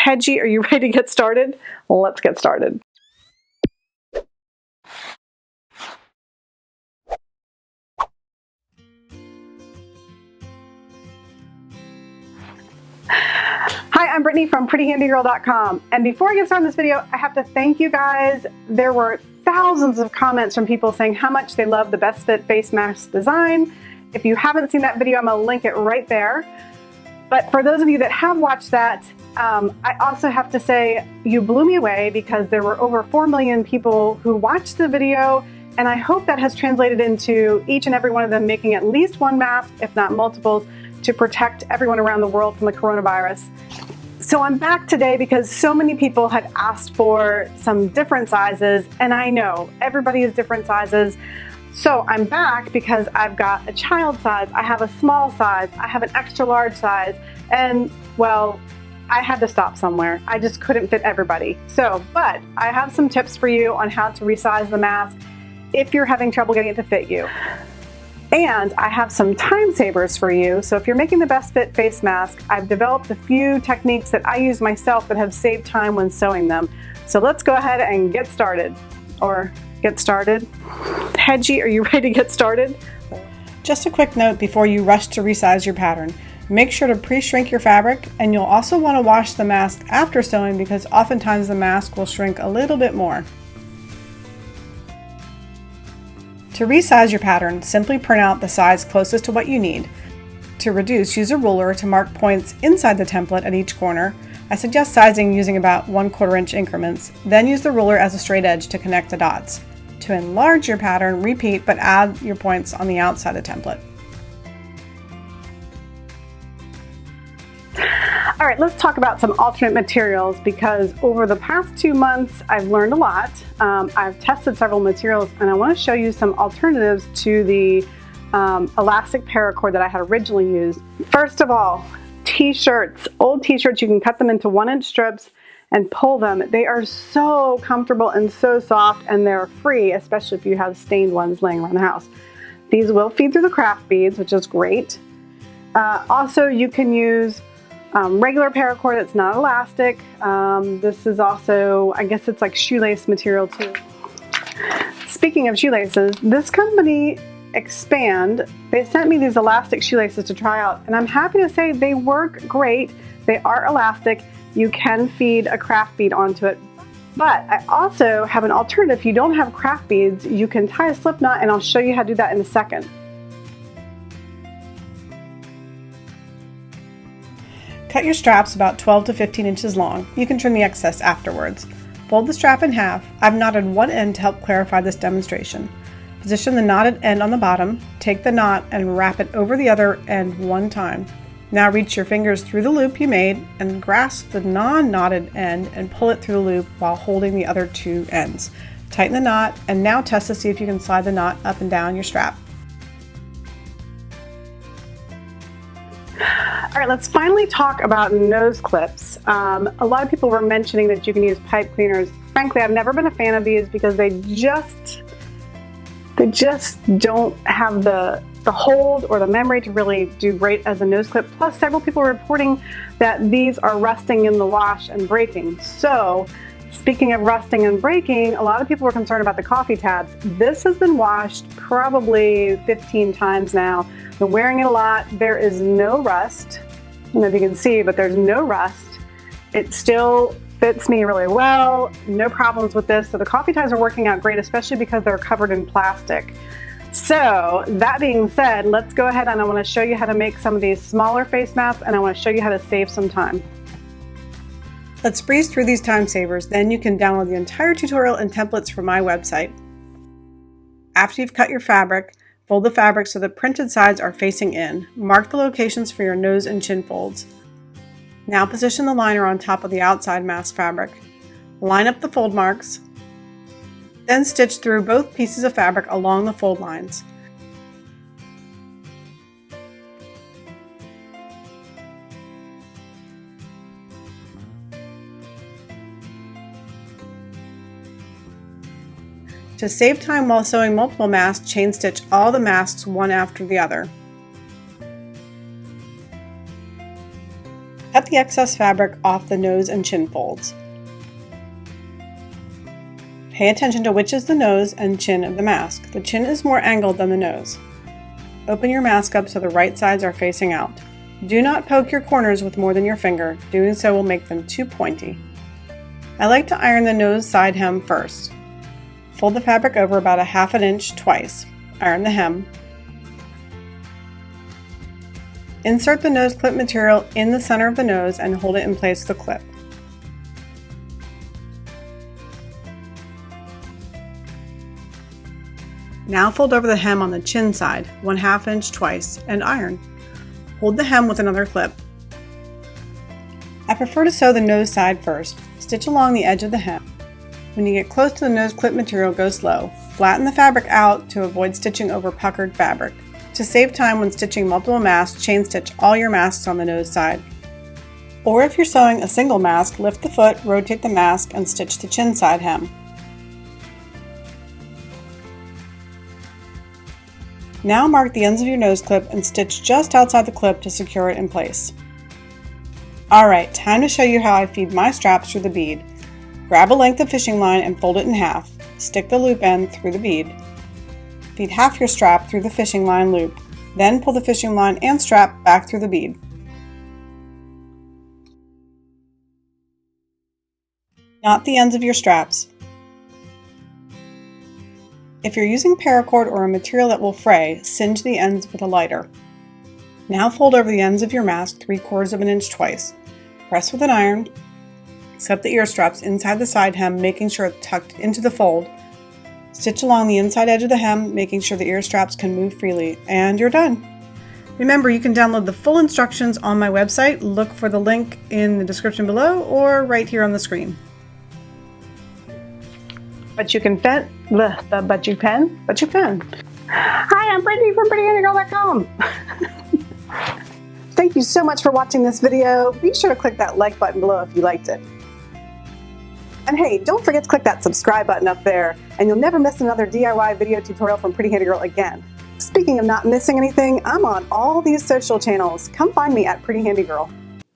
Hedgie, are you ready to get started? Let's get started. Hi, I'm Brittany from prettyhandygirl.com, and before I get started on this video, I have to thank you guys. There were thousands of comments from people saying how much they love the Best Fit face mask design. If you haven't seen that video, I'm going to link it right there. But for those of you that have watched that, I also have to say you blew me away because there were over 4 million people who watched the video, and I hope that has translated into each and every one of them making at least one mask, if not multiples, to protect everyone around the world from the coronavirus. So I'm back today because so many people had asked for some different sizes, and I know everybody is different sizes. So I'm back because I've got a child size, I have a small size, I have an extra large size, and well, I had to stop somewhere. I just couldn't fit everybody. But I have some tips for you on how to resize the mask if you're having trouble getting it to fit you. And I have some time savers for you. So if you're making the Best Fit face mask, I've developed a few techniques that I use myself that have saved time when sewing them. So let's go ahead and get started. Or get started. Hedgie, are you ready to get started? Just a quick note before you rush to resize your pattern. Make sure to pre-shrink your fabric, and you'll also want to wash the mask after sewing because oftentimes the mask will shrink a little bit more. To resize your pattern, simply print out the size closest to what you need. To reduce, use a ruler to mark points inside the template at each corner. I suggest sizing using about 1/4 inch increments, then use the ruler as a straight edge to connect the dots. To enlarge your pattern, repeat but add your points on the outside of the template. All right, let's talk about some alternate materials because over the past 2 months, I've learned a lot. I've tested several materials and I want to show you some alternatives to the elastic paracord that I had originally used. First of all, t-shirts, old t-shirts, you can cut them into 1-inch strips and pull them. They are so comfortable and so soft, and they're free, especially if you have stained ones laying around the house. These will feed through the craft beads, which is great. Also, you can use regular paracord that's not elastic. This is also, I guess it's like shoelace material too. Speaking of shoelaces, this company, Expand, they sent me these elastic shoelaces to try out, and I'm happy to say they work great. They are elastic. You can feed a craft bead onto it. But I also have an alternative. If you don't have craft beads, you can tie a slip knot, and I'll show you how to do that in a second. Cut your straps about 12 to 15 inches long. You can trim the excess afterwards. Fold the strap in half. I've knotted one end to help clarify this demonstration. Position the knotted end on the bottom, take the knot and wrap it over the other end one time. Now reach your fingers through the loop you made and grasp the non-knotted end and pull it through the loop while holding the other two ends. Tighten the knot and now test to see if you can slide the knot up and down your strap. All right, let's finally talk about nose clips. A lot of people were mentioning that you can use pipe cleaners. Frankly, I've never been a fan of these because they just don't have the hold or the memory to really do great as a nose clip. Plus, several people are reporting that these are rusting in the wash and breaking. So, speaking of rusting and breaking, a lot of people were concerned about the coffee tabs. This has been washed probably 15 times now. Been wearing it a lot. There is no rust. I don't know if you can see, but there's no rust. It still fits me really well. No problems with this. So the coffee tabs are working out great, especially because they're covered in plastic. So that being said, let's go ahead and I want to show you how to make some of these smaller face masks, and I want to show you how to save some time. Let's breeze through these time savers, then you can download the entire tutorial and templates from my website. After you've cut your fabric, fold the fabric so the printed sides are facing in. Mark the locations for your nose and chin folds. Now position the liner on top of the outside mask fabric. Line up the fold marks. Then stitch through both pieces of fabric along the fold lines. To save time while sewing multiple masks, chain stitch all the masks one after the other. Cut the the excess fabric off the nose and chin folds. Pay attention to which is the nose and chin of the mask. The chin is more angled than the nose. Open your mask up so the right sides are facing out. Do not poke your corners with more than your finger. Doing so will make them too pointy. I like to iron the nose side hem first. Fold the fabric over about 1/2 inch twice. Iron the hem. Insert the nose clip material in the center of the nose and hold it in place with a clip. Now fold over the hem on the chin side, 1/2 inch twice, and iron. Hold the hem with another clip. I prefer to sew the nose side first. Stitch along the edge of the hem. When you get close to the nose clip material, go slow. Flatten the fabric out to avoid stitching over puckered fabric. To save time when stitching multiple masks, chain stitch all your masks on the nose side. Or if you're sewing a single mask, lift the foot, rotate the mask, and stitch the chin side hem. Now mark the ends of your nose clip and stitch just outside the clip to secure it in place. Alright, time to show you how I feed my straps through the bead. Grab a length of fishing line and fold it in half. Stick the loop end through the bead. Feed half your strap through the fishing line loop. Then pull the fishing line and strap back through the bead. Knot the ends of your straps. If you're using paracord or a material that will fray, singe the ends with a lighter. Now fold over the ends of your mask 3/4 inch twice. Press with an iron. Set the ear straps inside the side hem, making sure it's tucked into the fold. Stitch along the inside edge of the hem, making sure the ear straps can move freely, and you're done. Remember, you can download the full instructions on my website. Look for the link in the description below or right here on the screen. But you can but you can. Hi, I'm Brittany from prettyhandygirl.com. Thank you so much for watching this video. Be sure to click that like button below if you liked it. And hey, don't forget to click that subscribe button up there, and you'll never miss another DIY video tutorial from Pretty Handy Girl again. Speaking of not missing anything, I'm on all these social channels. Come find me at Pretty Handy Girl.